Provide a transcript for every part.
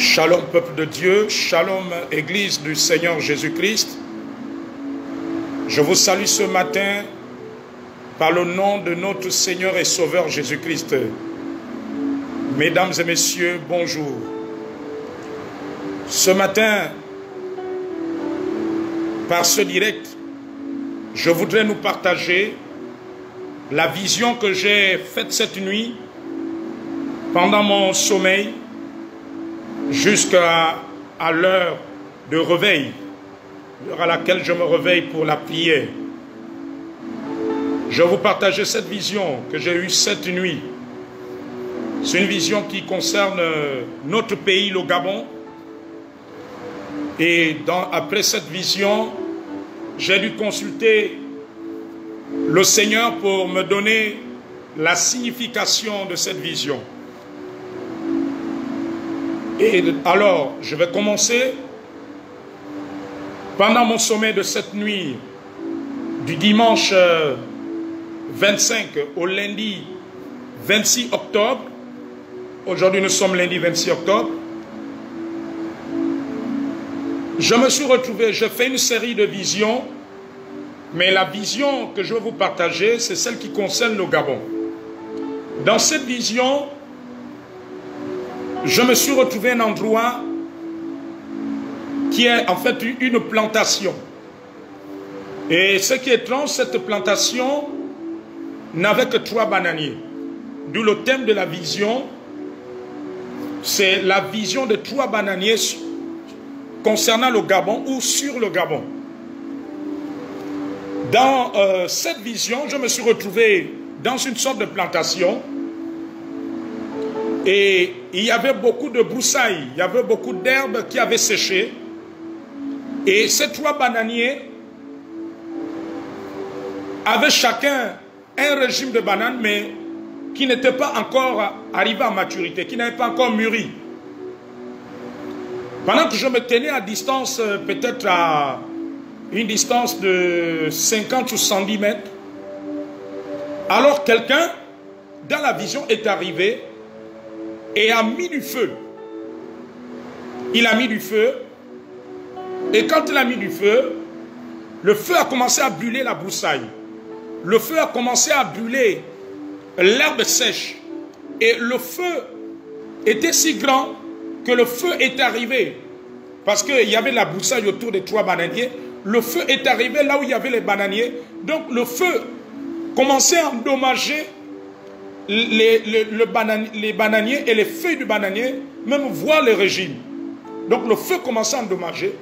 Shalom peuple de Dieu, shalom église du Seigneur Jésus-Christ. Je vous salue ce matin par le nom de notre Seigneur et Sauveur Jésus-Christ. Mesdames et messieurs, bonjour. Ce matin, par ce direct, je voudrais nous partager la vision que j'ai faite cette nuit pendant mon sommeil jusqu'à l'heure de réveil, l'heure à laquelle je me réveille pour la prière. Je vais vous partager cette vision que j'ai eue cette nuit. C'est une vision qui concerne notre pays, le Gabon. Et après cette vision, j'ai dû consulter le Seigneur pour me donner la signification de cette vision. Et alors, je vais commencer. Pendant mon sommeil de cette nuit, du dimanche 25 au lundi 26 octobre, aujourd'hui nous sommes lundi 26 octobre, je me suis retrouvé, je fais une série de visions, mais la vision que je vais vous partager, c'est celle qui concerne le Gabon. Dans cette vision, je me suis retrouvé un endroit qui est en fait une plantation. Et ce qui est étrange, cette plantation n'avait que 3 bananiers. D'où le thème de la vision, c'est la vision de 3 bananiers concernant le Gabon ou sur le Gabon. Dans cette vision, je me suis retrouvé dans une sorte de plantation. Et il y avait beaucoup de broussailles, il y avait beaucoup d'herbes qui avaient séché. Et ces 3 bananiers avaient chacun un régime de bananes, mais qui n'était pas encore arrivé à maturité, qui n'avait pas encore mûri. Pendant que je me tenais à distance, peut-être à une distance de 50 ou 110 mètres, alors quelqu'un, dans la vision, est arrivé et a mis du feu. Il a mis du feu. Et quand il a mis du feu, le feu a commencé à brûler la broussaille. Le feu a commencé à brûler l'herbe sèche. Et le feu était si grand que le feu est arrivé. Parce qu'il y avait la broussaille autour des 3 bananiers. Le feu est arrivé là où il y avait les bananiers. Donc le feu commençait à endommager les bananiers et les feuilles du bananier, même voir le régime. Donc le feu commençait à endommager.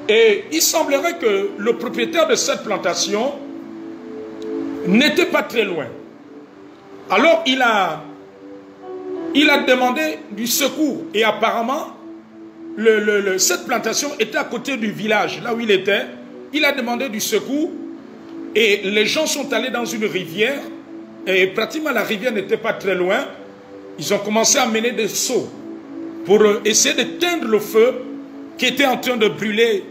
Et il semblerait que le propriétaire de cette plantation n'était pas très loin. Alors il a demandé du secours. Et apparemment, cette plantation était à côté du village, là où il était. Il a demandé du secours. Et les gens sont allés dans une rivière. Et pratiquement la rivière n'était pas très loin. Ils ont commencé à mener des seaux pour essayer d'éteindre le feu qui était en train de brûler,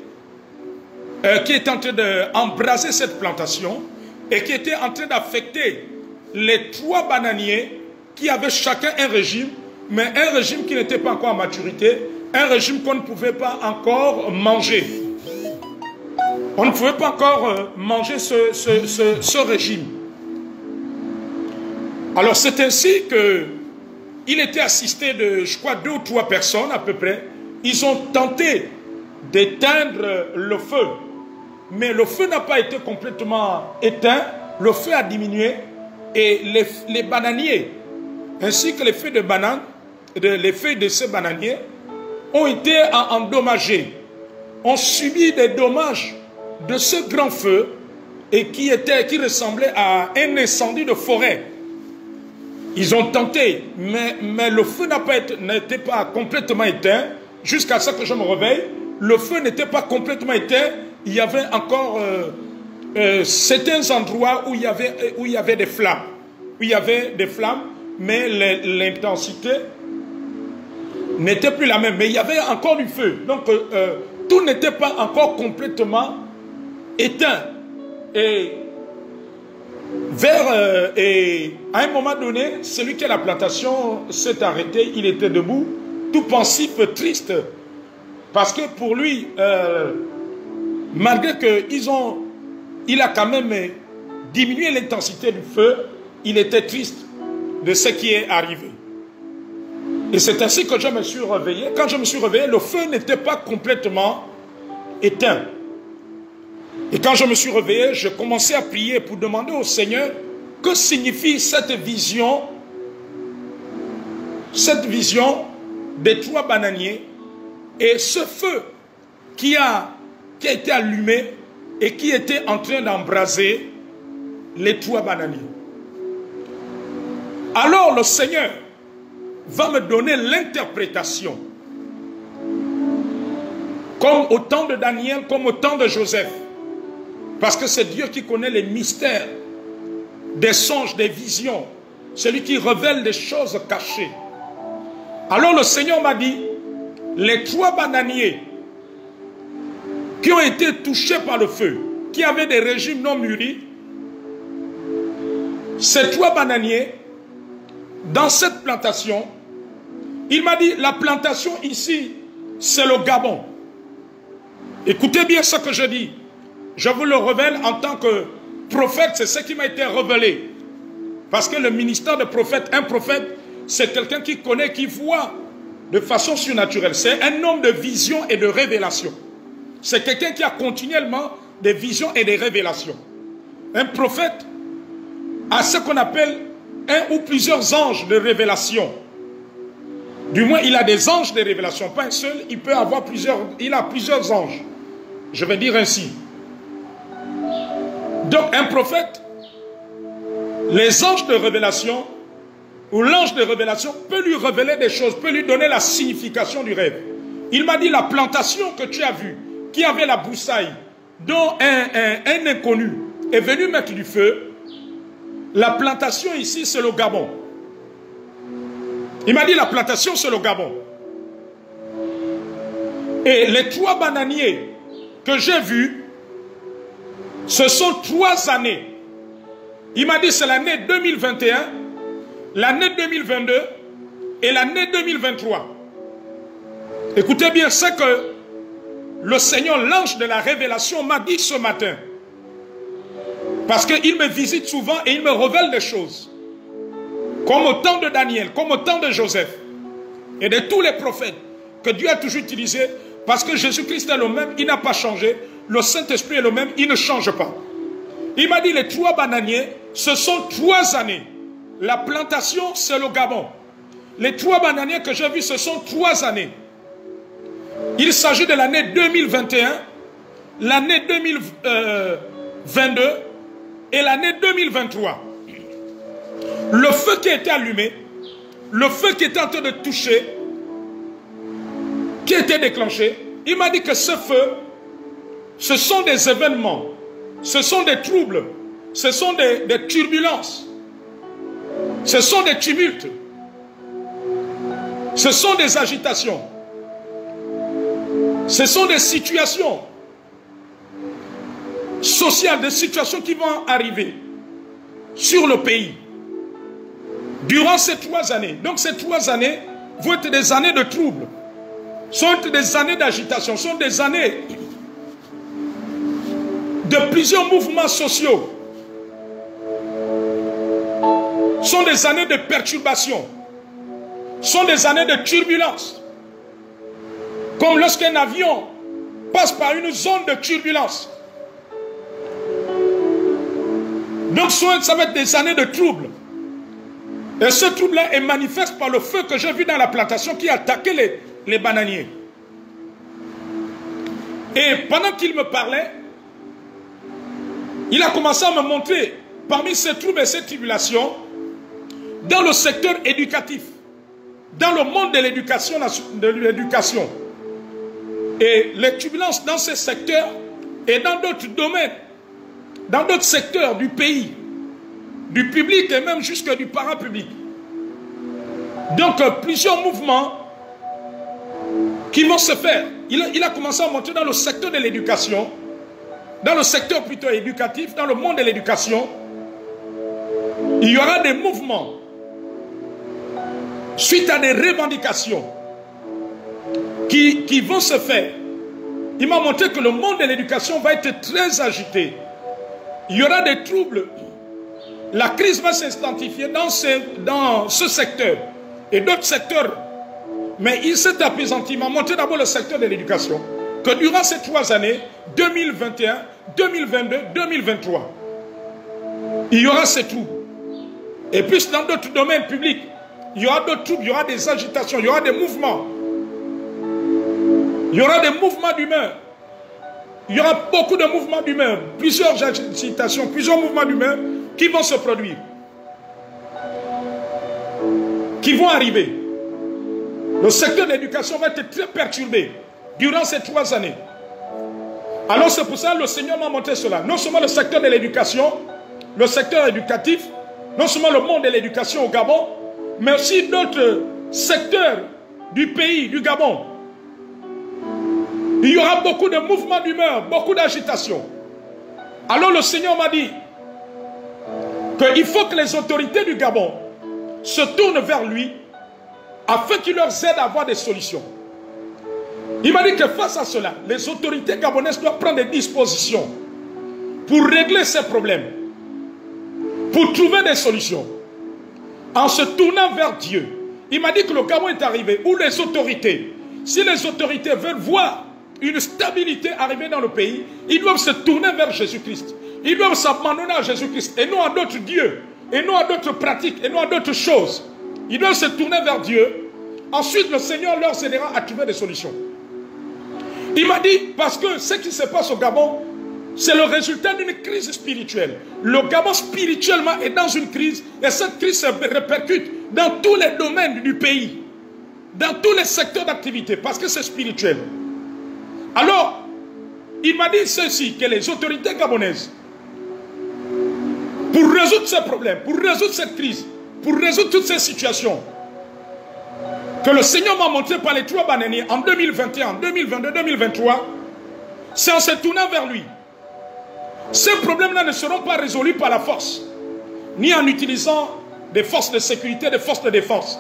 qui était en train d'embraser cette plantation et qui était en train d'affecter les 3 bananiers qui avaient chacun un régime, mais un régime qui n'était pas encore à maturité, un régime qu'on ne pouvait pas encore manger. On ne pouvait pas encore manger ce régime. Alors c'est ainsi qu'il était assisté de, je crois, 2 ou 3 personnes à peu près. Ils ont tenté d'éteindre le feu. Mais le feu n'a pas été complètement éteint. Le feu a diminué. Et les bananiers, ainsi que les feuilles de banane, les feuilles de ces bananiers, ont été endommagées. Ont subi des dommages de ce grand feu et qui ressemblait à un incendie de forêt. Ils ont tenté, mais le feu n'était pas complètement éteint. Jusqu'à ce que je me réveille, le feu n'était pas complètement éteint. Il y avait encore certains endroits où il y avait des flammes. Où il y avait des flammes, mais l'intensité n'était plus la même. Mais il y avait encore du feu. Donc, tout n'était pas encore complètement éteint. Et à un moment donné, celui qui a la plantation s'est arrêté, il était debout, tout pensif, triste. Parce que pour lui, malgré qu'il a quand même diminué l'intensité du feu, il était triste de ce qui est arrivé. Et c'est ainsi que je me suis réveillé. Quand je me suis réveillé, le feu n'était pas complètement éteint. Et quand je me suis réveillé, je commençais à prier pour demander au Seigneur que signifie cette vision des 3 bananiers et ce feu qui a été allumé et qui était en train d'embraser les 3 bananiers. Alors le Seigneur va me donner l'interprétation, comme au temps de Daniel, comme au temps de Joseph. Parce que c'est Dieu qui connaît les mystères des songes, des visions. Celui qui révèle des choses cachées. Alors le Seigneur m'a dit, les 3 bananiers qui ont été touchés par le feu, qui avaient des régimes non mûris, ces 3 bananiers, dans cette plantation, il m'a dit, la plantation ici, c'est le Gabon. Écoutez bien ce que je dis. Je vous le révèle en tant que prophète, c'est ce qui m'a été révélé. Parce que le ministère de prophète, un prophète, c'est quelqu'un qui connaît, qui voit de façon surnaturelle. C'est un homme de vision et de révélation. C'est quelqu'un qui a continuellement des visions et des révélations. Un prophète a ce qu'on appelle un ou plusieurs anges de révélation. Du moins, il a des anges de révélation. Pas un seul, il peut avoir il a plusieurs anges. Je vais dire ainsi. Donc, un prophète, les anges de révélation, ou l'ange de révélation peut lui révéler des choses, peut lui donner la signification du rêve. Il m'a dit, la plantation que tu as vue, qui avait la broussaille, dont un inconnu est venu mettre du feu, la plantation ici, c'est le Gabon. Il m'a dit, la plantation, c'est le Gabon. Et les 3 bananiers que j'ai vus, ce sont 3 années. Il m'a dit, c'est l'année 2021, l'année 2022 et l'année 2023. Écoutez bien ce que le Seigneur, l'ange de la révélation, m'a dit ce matin. Parce qu'il me visite souvent et il me révèle des choses. Comme au temps de Daniel, comme au temps de Joseph. Et de tous les prophètes que Dieu a toujours utilisés. Parce que Jésus-Christ est le même, il n'a pas changé. Le Saint-Esprit est le même, il ne change pas. Il m'a dit, les 3 bananiers, ce sont 3 années. La plantation, c'est le Gabon. Les 3 bananiers que j'ai vus, ce sont 3 années. Il s'agit de l'année 2021, l'année 2022 et l'année 2023. Le feu qui a été allumé, le feu qui était en train de toucher, qui a été déclenché, il m'a dit que ce feu, ce sont des événements, ce sont des troubles, ce sont des turbulences, ce sont des tumultes, ce sont des agitations, ce sont des situations sociales, des situations qui vont arriver sur le pays durant ces 3 années. Donc ces 3 années vont être des années de troubles, sont des années d'agitation, sont des années de plusieurs mouvements sociaux, sont des années de perturbation, sont des années de turbulence. Comme lorsqu'un avion passe par une zone de turbulence. Donc ça va être des années de troubles. Et ce trouble-là est manifeste par le feu que j'ai vu dans la plantation qui a attaqué les bananiers. Et pendant qu'il me parlait, il a commencé à me montrer, parmi ces troubles et ces tribulations, dans le secteur éducatif, dans le monde de l'éducation, et les turbulences dans ces secteurs et dans d'autres domaines, dans d'autres secteurs du pays, du public et même jusque du parapublic. Donc plusieurs mouvements qui vont se faire. Il a commencé à monter dans le secteur de l'éducation, dans le secteur plutôt éducatif, dans le monde de l'éducation. Il y aura des mouvements suite à des revendications qui vont se faire. Il m'a montré que le monde de l'éducation va être très agité. Il y aura des troubles. La crise va s'intensifier dans ce secteur et d'autres secteurs. Mais il s'est apaisanti. Il m'a montré d'abord le secteur de l'éducation. Que durant ces 3 années, 2021, 2022, 2023, il y aura ces troubles. Et puis dans d'autres domaines publics, il y aura d'autres troubles, il y aura des agitations, il y aura des mouvements. Il y aura des mouvements d'humeur. Il y aura beaucoup de mouvements d'humeur. Plusieurs agitations, plusieurs mouvements d'humeur qui vont se produire. Qui vont arriver. Le secteur de l'éducation va être très perturbé durant ces 3 années. Alors c'est pour ça que le Seigneur m'a montré cela. Non seulement le secteur de l'éducation, le secteur éducatif, non seulement le monde de l'éducation au Gabon, mais aussi d'autres secteurs du pays, du Gabon. Il y aura beaucoup de mouvements d'humeur, beaucoup d'agitation. Alors le Seigneur m'a dit qu'il faut que les autorités du Gabon se tournent vers lui afin qu'il leur aide à avoir des solutions. Il m'a dit que face à cela, les autorités gabonaises doivent prendre des dispositions pour régler ces problèmes, pour trouver des solutions, en se tournant vers Dieu. Il m'a dit que le Gabon est arrivé où les autorités, si les autorités veulent voir une stabilité arriver dans le pays, ils doivent se tourner vers Jésus-Christ. Ils doivent s'abandonner à Jésus-Christ et non à d'autres dieux, et non à d'autres pratiques, et non à d'autres choses. Ils doivent se tourner vers Dieu. Ensuite, le Seigneur leur aidera à trouver des solutions. Il m'a dit, parce que ce qui se passe au Gabon, c'est le résultat d'une crise spirituelle. Le Gabon spirituellement est dans une crise, et cette crise se répercute dans tous les domaines du pays, dans tous les secteurs d'activité, parce que c'est spirituel. Alors, il m'a dit ceci, que les autorités gabonaises, pour résoudre ces problèmes, pour résoudre cette crise, pour résoudre toutes ces situations, que le Seigneur m'a montré par les 3 bananiers en 2021, 2022, 2023, c'est en se tournant vers lui. Ces problèmes-là ne seront pas résolus par la force, ni en utilisant des forces de sécurité, des forces de défense.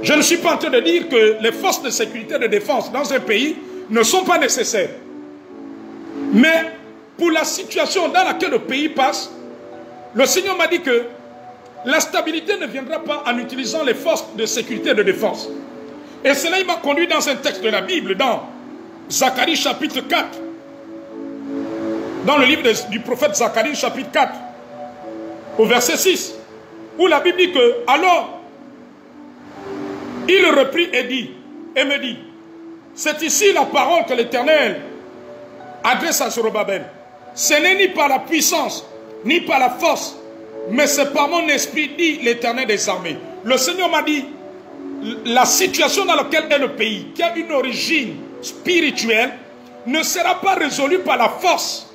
Je ne suis pas en train de dire que les forces de sécurité et de défense dans un pays ne sont pas nécessaires. Mais pour la situation dans laquelle le pays passe, le Seigneur m'a dit que la stabilité ne viendra pas en utilisant les forces de sécurité et de défense. Et cela, il m'a conduit dans un texte de la Bible, dans Zacharie chapitre 4. Dans le livre du prophète Zacharie chapitre 4, au verset 6, où la Bible dit que, alors, il reprit et me dit, c'est ici la parole que l'Éternel adresse à Zorobabel. Ce n'est ni par la puissance, ni par la force, mais c'est par mon esprit, dit l'Éternel des armées. Le Seigneur m'a dit, la situation dans laquelle est le pays, qui a une origine spirituelle, ne sera pas résolue par la force.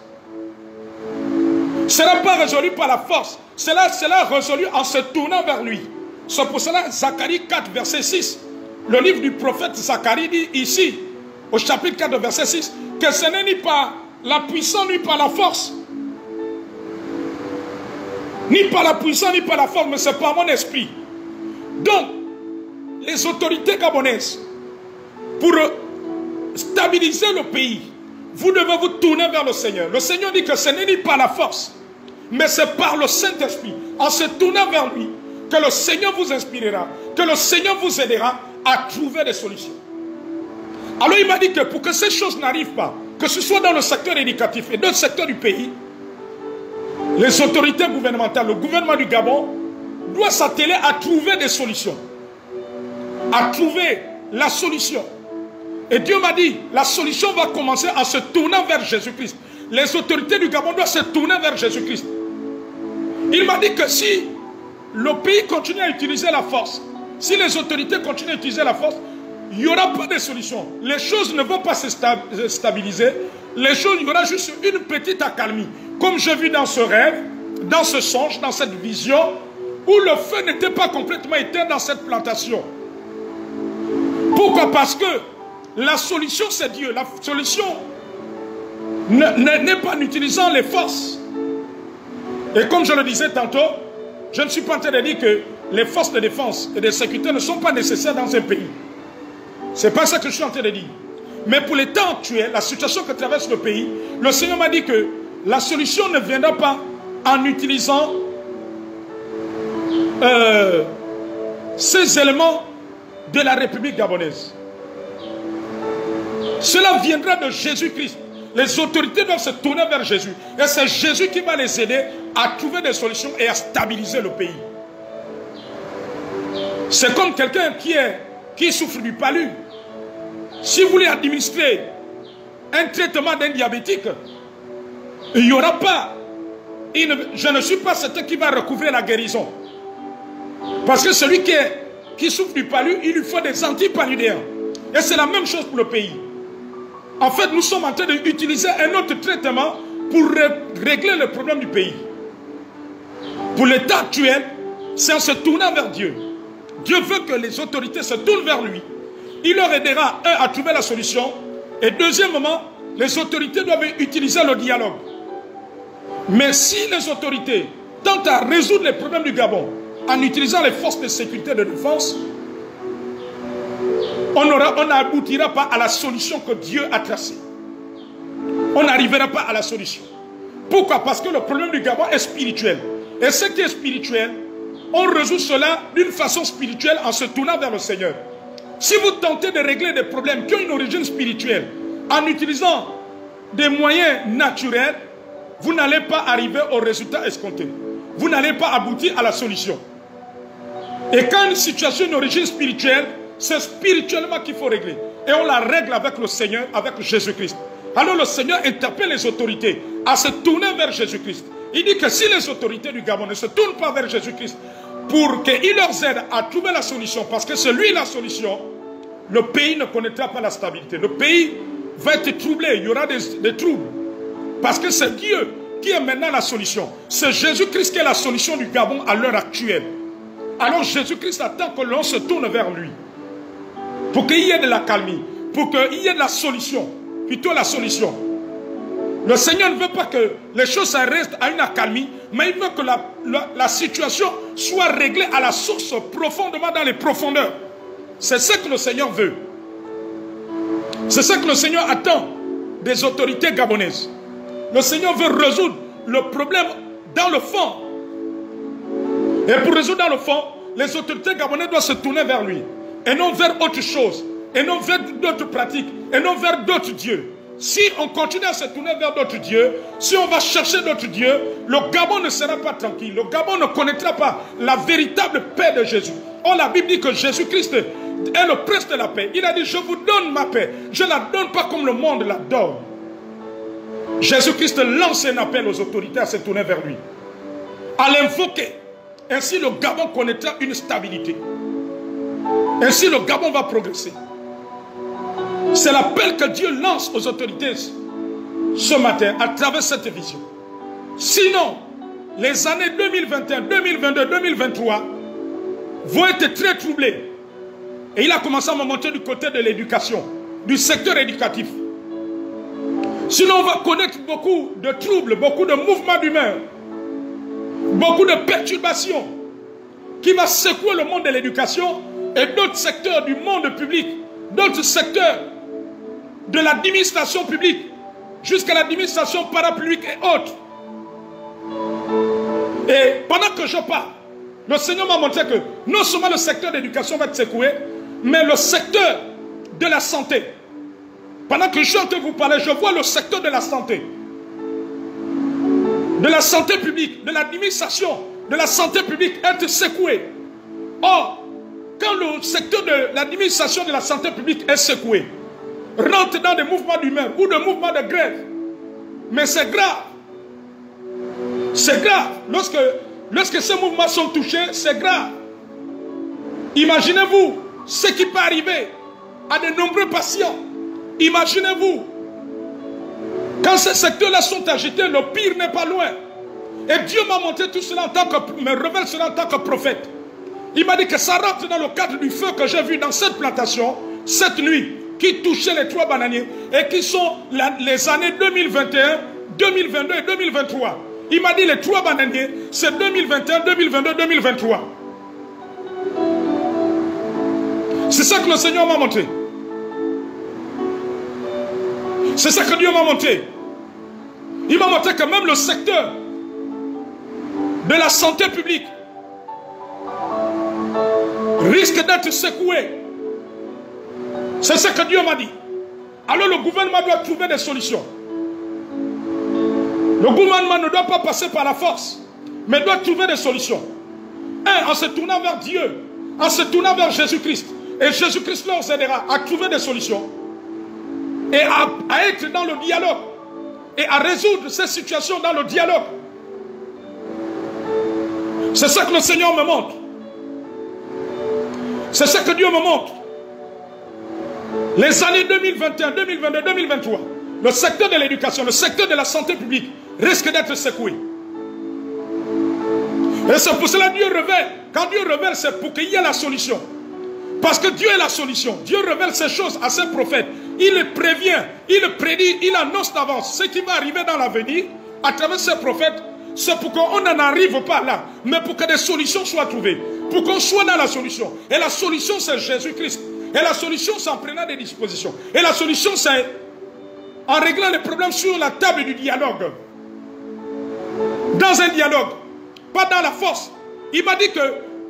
Ne sera pas résolue par la force. Cela sera résolu en se tournant vers lui. C'est pour cela, Zacharie 4, verset 6, le livre du prophète Zacharie dit ici, au chapitre 4, verset 6, que ce n'est ni par la puissance, ni par la force. Ni par la puissance, ni par la force, mais c'est par mon esprit. Donc, les autorités gabonaises, pour stabiliser le pays, vous devez vous tourner vers le Seigneur. Le Seigneur dit que ce n'est ni par la force, mais c'est par le Saint-Esprit. En se tournant vers lui, que le Seigneur vous inspirera, que le Seigneur vous aidera à trouver des solutions. Alors il m'a dit que pour que ces choses n'arrivent pas, que ce soit dans le secteur éducatif et d'autres secteurs du pays, les autorités gouvernementales, le gouvernement du Gabon, doit s'atteler à trouver des solutions. À trouver la solution. Et Dieu m'a dit, la solution va commencer en se tournant vers Jésus-Christ. Les autorités du Gabon doivent se tourner vers Jésus-Christ. Il m'a dit que si le pays continue à utiliser la force, si les autorités continuent à utiliser la force, il n'y aura pas de solution. Les choses ne vont pas se stabiliser. Les choses, il y aura juste une petite accalmie. Comme j'ai vu dans ce rêve, dans ce songe, dans cette vision, où le feu n'était pas complètement éteint dans cette plantation. Pourquoi? Parce que la solution, c'est Dieu. La solution n'est pas en utilisant les forces. Et comme je le disais tantôt, je ne suis pas en train de dire que les forces de défense et de sécurité ne sont pas nécessaires dans un pays. C'est pas ça que je suis en train de dire. Mais pour les temps actuels, la situation que traverse le pays, le Seigneur m'a dit que la solution ne viendra pas en utilisant ces éléments de la République gabonaise. Cela viendra de Jésus-Christ. Les autorités doivent se tourner vers Jésus. Et c'est Jésus qui va les aider à trouver des solutions et à stabiliser le pays. C'est comme quelqu'un qui souffre du palu. Si vous voulez administrer un traitement d'un diabétique, il n'y aura pas. Je ne suis pas certain qui va recouvrir la guérison. Parce que celui qui souffre du palu, il lui faut des antipaludéens. Et c'est la même chose pour le pays. En fait, nous sommes en train d'utiliser un autre traitement pour régler le problème du pays. Pour l'état actuel, c'est en se tournant vers Dieu. Dieu veut que les autorités se tournent vers lui. Il leur aidera, un, à trouver la solution. Et deuxièmement, les autorités doivent utiliser le dialogue. Mais si les autorités tentent à résoudre les problèmes du Gabon en utilisant les forces de sécurité et de défense, on n'aboutira pas à la solution que Dieu a tracée. On n'arrivera pas à la solution. Pourquoi? Parce que le problème du Gabon est spirituel. Et ce qui est spirituel, on résout cela d'une façon spirituelle en se tournant vers le Seigneur. Si vous tentez de régler des problèmes qui ont une origine spirituelle en utilisant des moyens naturels, vous n'allez pas arriver au résultat escompté. Vous n'allez pas aboutir à la solution. Et quand une situation d'origine spirituelle, c'est spirituellement qu'il faut régler. Et on la règle avec le Seigneur, avec Jésus-Christ. Alors le Seigneur interpelle les autorités à se tourner vers Jésus-Christ. Il dit que si les autorités du Gabon ne se tournent pas vers Jésus-Christ pour qu'il leur aide à trouver la solution, parce que c'est lui la solution, le pays ne connaîtra pas la stabilité. Le pays va être troublé, il y aura des troubles. Parce que c'est Dieu qui est maintenant la solution. C'est Jésus-Christ qui est la solution du Gabon à l'heure actuelle. Alors Jésus-Christ attend que l'on se tourne vers lui. Pour qu'il y ait de la calmie, pour qu'il y ait de la solution, plutôt la solution. Le Seigneur ne veut pas que les choses restent à une accalmie, mais il veut que la situation soit réglée à la source, profondément dans les profondeurs. C'est ce que le Seigneur veut. C'est ce que le Seigneur attend des autorités gabonaises. Le Seigneur veut résoudre le problème dans le fond. Et pour résoudre dans le fond, les autorités gabonaises doivent se tourner vers lui. Et non vers autre chose. Et non vers d'autres pratiques. Et non vers d'autres dieux. Si on continue à se tourner vers d'autres dieux, si on va chercher d'autres dieux, le Gabon ne sera pas tranquille. Le Gabon ne connaîtra pas la véritable paix de Jésus. Or, la Bible dit que Jésus-Christ est le prince de la paix. Il a dit, je vous donne ma paix. Je ne la donne pas comme le monde la donne. Jésus-Christ lance un appel aux autorités à se tourner vers lui. À l'invoquer. Ainsi, le Gabon connaîtra une stabilité. Ainsi, le Gabon va progresser. C'est l'appel que Dieu lance aux autorités ce matin à travers cette vision. Sinon, les années 2021, 2022, 2023 vont être très troublées. Et il a commencé à me montrer du côté de l'éducation, du secteur éducatif. Sinon, on va connaître beaucoup de troubles, beaucoup de mouvements d'humeur, beaucoup de perturbations qui vont secouer le monde de l'éducation et d'autres secteurs du monde public, d'autres secteurs de l'administration publique, jusqu'à l'administration parapublique et autres. Et pendant que je parle, le Seigneur m'a montré que non seulement le secteur d'éducation va être secoué, mais le secteur de la santé. Pendant que je suis en train de vous parler, je vois le secteur de la santé publique, de l'administration, de la santé publique être secoué. Or, quand le secteur de l'administration de la santé publique est secoué, rentre dans des mouvements d'humeur ou des mouvements de grève, mais c'est grave. C'est grave. Lorsque ces mouvements sont touchés, c'est grave. Imaginez-vous ce qui peut arriver à de nombreux patients. Imaginez-vous, quand ces secteurs-là sont agités, le pire n'est pas loin. Et Dieu m'a montré tout cela me révèle cela en tant que prophète. Il m'a dit que ça rentre dans le cadre du feu que j'ai vu dans cette plantation, cette nuit, qui touchait les 3 bananiers, et qui sont les années 2021, 2022 et 2023. Il m'a dit les 3 bananiers, c'est 2021, 2022, 2023. C'est ça que le Seigneur m'a montré. C'est ça que Dieu m'a montré. Il m'a montré que même le secteur de la santé publique risque d'être secoué. C'est ce que Dieu m'a dit. Alors le gouvernement doit trouver des solutions. Le gouvernement ne doit pas passer par la force, mais doit trouver des solutions. En se tournant vers Dieu, en se tournant vers Jésus-Christ. Et Jésus-Christ leur aidera à trouver des solutions. Et à être dans le dialogue. Et à résoudre ces situations dans le dialogue. C'est ça que le Seigneur me montre. C'est ça que Dieu me montre. Les années 2021, 2022, 2023, le secteur de l'éducation, le secteur de la santé publique risque d'être secoué. Et c'est pour cela que Dieu révèle. Quand Dieu révèle, c'est pour qu'il y ait la solution. Parce que Dieu est la solution. Dieu révèle ces choses à ses prophètes. Il les prévient, il les prédit, il annonce d'avance ce qui va arriver dans l'avenir à travers ses prophètes. C'est pour qu'on n'en arrive pas là, mais pour que des solutions soient trouvées. Pour qu'on soit dans la solution. Et la solution, c'est Jésus-Christ. Et la solution, c'est en prenant des dispositions. Et la solution, c'est en réglant les problèmes sur la table du dialogue. Dans un dialogue. Pas dans la force. Il m'a dit que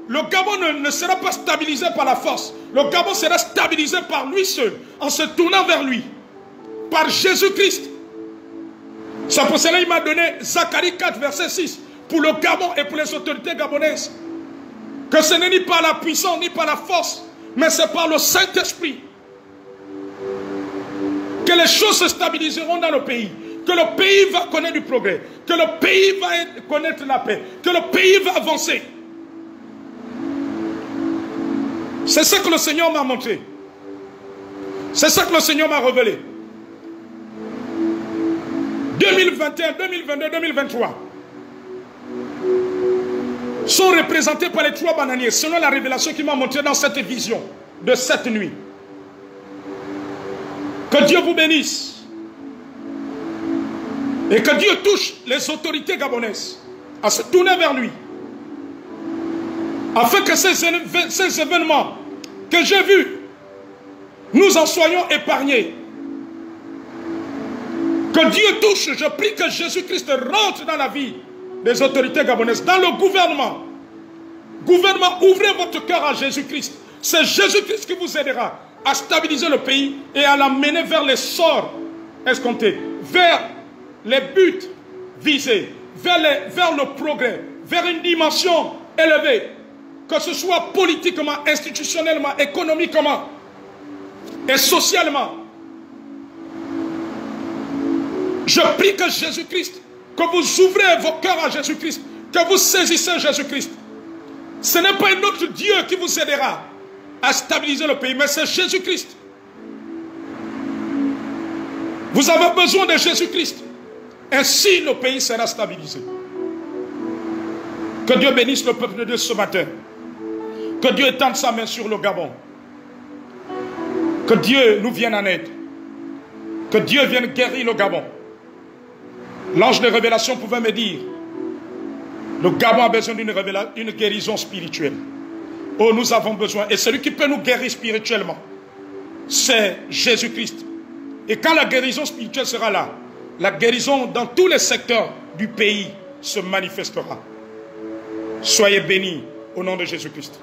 le Gabon ne sera pas stabilisé par la force. Le Gabon sera stabilisé par lui seul. En se tournant vers lui. Par Jésus-Christ. C'est pour cela qu'il m'a donné Zacharie 4, verset 6. Pour le Gabon et pour les autorités gabonaises. Que ce n'est ni par la puissance, ni par la force. Mais c'est par le Saint-Esprit que les choses se stabiliseront dans le pays. Que le pays va connaître du progrès. Que le pays va connaître la paix. Que le pays va avancer. C'est ça que le Seigneur m'a montré. C'est ça que le Seigneur m'a révélé. 2021, 2022, 2023 sont représentés par les trois bananiers, selon la révélation qu'il m'a montrée dans cette vision de cette nuit. Que Dieu vous bénisse. Et que Dieu touche les autorités gabonaises à se tourner vers lui. Afin que ces événements que j'ai vus, nous en soyons épargnés. Que Dieu touche, je prie que Jésus-Christ rentre dans la vie des autorités gabonaises, dans le gouvernement. Gouvernement, ouvrez votre cœur à Jésus-Christ. C'est Jésus-Christ qui vous aidera à stabiliser le pays et à l'amener vers les sorts escomptés, vers les buts visés, vers le progrès, vers une dimension élevée, que ce soit politiquement, institutionnellement, économiquement et socialement. Je prie que Jésus-Christ, que vous ouvrez vos cœurs à Jésus-Christ, que vous saisissez Jésus-Christ. Ce n'est pas un autre Dieu qui vous aidera à stabiliser le pays, mais c'est Jésus-Christ. Vous avez besoin de Jésus-Christ. Ainsi, le pays sera stabilisé. Que Dieu bénisse le peuple de Dieu ce matin. Que Dieu étende sa main sur le Gabon. Que Dieu nous vienne en aide. Que Dieu vienne guérir le Gabon. L'ange de révélation pouvait me dire, le Gabon a besoin d'une guérison spirituelle. Oh, nous avons besoin. Et celui qui peut nous guérir spirituellement, c'est Jésus-Christ. Et quand la guérison spirituelle sera là, la guérison dans tous les secteurs du pays se manifestera. Soyez bénis au nom de Jésus-Christ.